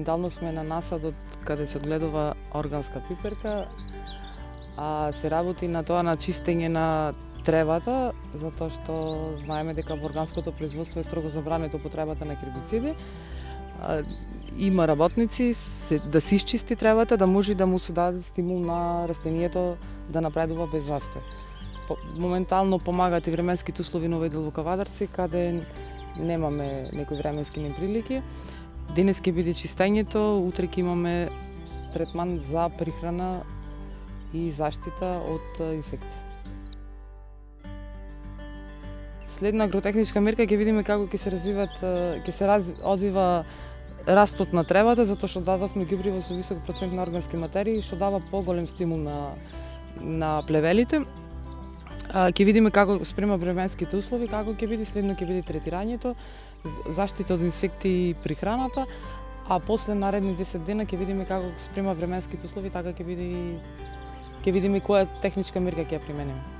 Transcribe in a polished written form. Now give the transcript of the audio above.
моментално сме на насадот каде се одгледува органска пиперка, а се работи на тоа на чистење на тревата, затоа што знаеме дека во органското производство е строго забрането употребата на хербициди. Има работници да се исчисти тревата, да може да му се даде стимул на растението да напредува без застој. Моментално помагаат и временските услови на овој дел во Кавадарци, каде немаме некои временски неприлики. Денес ќе биде чистењето, утре ќе имаме третман за прихрана и заштита од инсекти. Следна агротехничка мерка ќе видиме како ќе се одвива растот на тревата, затоа што дадовме ѓубриво со висок процент на органски материи, што дава поголем стимул на плевелите. Ќе видиме како спрема временските услови, како ќе биде, следно ќе биде третирањето, заштита од инсекти и прихраната, а после наредни 10 дена ќе видиме како спрема временските услови, така ќе видиме која техничка мерка ќе ја примениме.